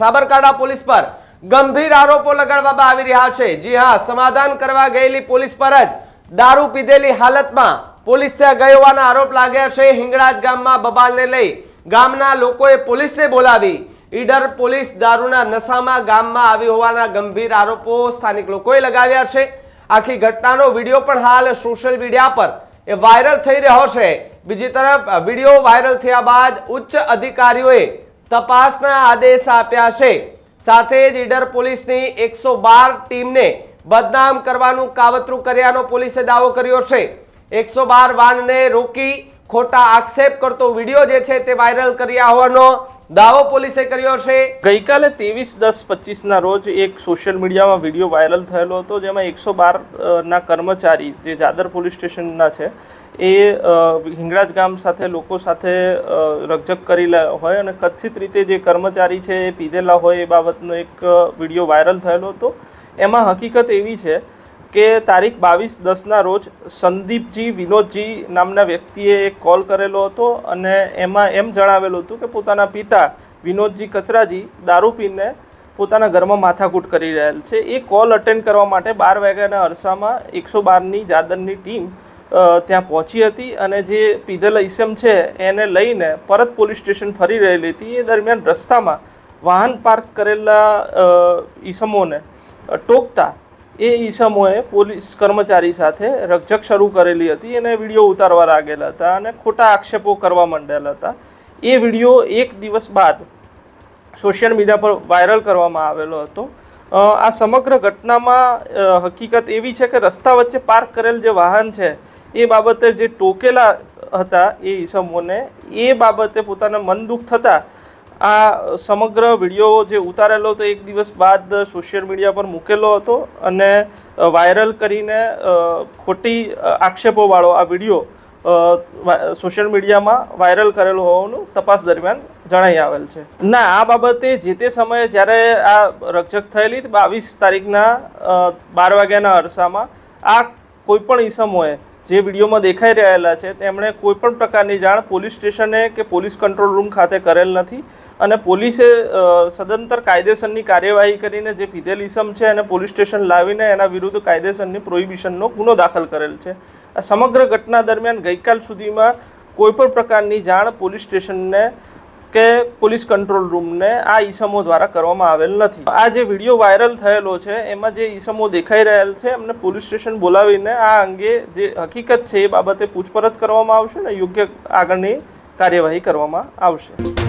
Sabarkantha police પર ગંભીર આરોપો લગાડવામાં આવી રહ્યા છે। જી હા, સમાધાન કરવા ગયેલી પોલીસ પર જ દારૂ પીધેલી હાલતમાં પોલીસ ગઈ હોવાના આરોપ લાગ્યા છે। હિંગળાજ ગામમાં બબાલને લઈ ગામના લોકોએ પોલીસને બોલાવી ઈડર પોલીસ દારૂના નશામાં ગામમાં આવી હોવાના ગંભીર આરોપો સ્થાનિક લોકોએ લગાવ્યા છે। આખી ઘટનાનો વિડીયો પણ હાલ સોશિયલ મીડિયા પર વાયરલ થઈ રહ્યો છે। બીજી તરફ વિડીયો વાયરલ થયા બાદ ઉચ્ચ અધિકારીઓએ तपासना आदेश आप्या छे। साथे ज ईडर पोलीसनी 112 टीमने बदनाम करवानुं कावतरू कर्यानो पोलीसे दावो कर्यो छे। 112 वाहनने रोकी खोटा आक्षेप करतो विडियो जे छे ते वायरल कर्या होવાનો दावो पोलीसे कर्यो छे। गईकाले 23/10/25 ना रोज एक सोशल मीडिया में विडियो वायरल थयेलो हतो, जेमां 112 ना कर्मचारी जे जादर पोलीस स्टेशन ना छे ए हिंगळाज गाम साथे लोको साथे रकझक करेला होय अने कथित रीते जे कर्मचारी छे ए पीधेला होय ए बाबतनो एक विडियो वायरल थयेलो हतो। एमां हकीकत एवी छे કે તારીખ 22/10 ના રોજ સંદીપજી વિનોદજી નામના વ્યક્તિએ એક કોલ કરેલો હતો અને એમાં એમ જણાવેલું હતું કે પોતાના પિતા વિનોદજી કચરાજી દારૂ પીને પોતાના ઘરમાં માથાકૂટ કરી રહેલ છે। એ કોલ અટેન્ડ કરવા માટે 12 વાગ્યાના અરસામાં 112ની જાદરની ટીમ ત્યાં પહોંચી હતી અને જે પીધેલા ઈસમ છે એને લઈને પરત પોલીસ સ્ટેશન ફરી રહેલી હતી। એ દરમિયાન રસ્તામાં વાહન પાર્ક કરેલા ઈસમોને ટોકતા એ ઈસમોએ પોલીસ કર્મચારી સાથે રકઝક શરૂ કરેલી હતી અને વિડીયો ઉતારવા લાગેલા હતા અને ખોટા આક્ષેપો કરવા માંડેલા હતા। એ વિડીયો એક દિવસ બાદ સોશિયલ મીડિયા પર વાયરલ કરવામાં આવેલો હતો। આ સમગ્ર ઘટનામાં હકીકત એવી છે કે રસ્તા વચ્ચે પાર્ક કરેલ જે વાહન છે એ બાબતે જે ટોકેલા હતા એ ઈસમોને એ બાબતે પોતાને મન દુઃખ થતા આ સમગ્ર વિડીયો જે ઉતારેલો હતો એક દિવસ બાદ સોશિયલ મીડિયા પર મૂકેલો હતો અને વાયરલ કરીને ખોટી આક્ષેપોવાળો આ વિડીયો સોશિયલ મીડિયામાં વાયરલ કરેલો હોવાનું તપાસ દરમિયાન જણાઈ આવેલ છે। ના, આ બાબતે જે તે સમયે જ્યારે આ રકઝક થયેલી 22 તારીખના 12 વાગ્યાના અરસામાં આ કોઈપણ ઈસમોએ જે વિડીયોમાં દેખાઈ રહેલા છે તેમણે કોઈપણ પ્રકારની જાણ પોલીસ સ્ટેશને કે પોલીસ કંટ્રોલ રૂમ ખાતે કરેલ નથી અને પોલીસે સદંતર કાયદેસરની કાર્યવાહી કરીને જે પીધેલ ઈસમ છે એને પોલીસ સ્ટેશન લાવીને એના વિરુદ્ધ કાયદેસરની પ્રોહિબિશનનો ગુનો દાખલ કરેલ છે। આ સમગ્ર ઘટના દરમિયાન ગઈકાલ સુધીમાં કોઈપણ પ્રકારની જાણ પોલીસ સ્ટેશનને કે પોલીસ કંટ્રોલ રૂમને આ ઈસમો દ્વારા કરવામાં આવેલ નથી। આ જે વિડીયો વાયરલ થયેલો છે એમાં જે ઈસમો દેખાઈ રહેલ છે એમને પોલીસ સ્ટેશન બોલાવીને આ અંગે જે હકીકત છે એ બાબતે પૂછપરછ કરવામાં આવશે ને યોગ્ય આગળની કાર્યવાહી કરવામાં આવશે।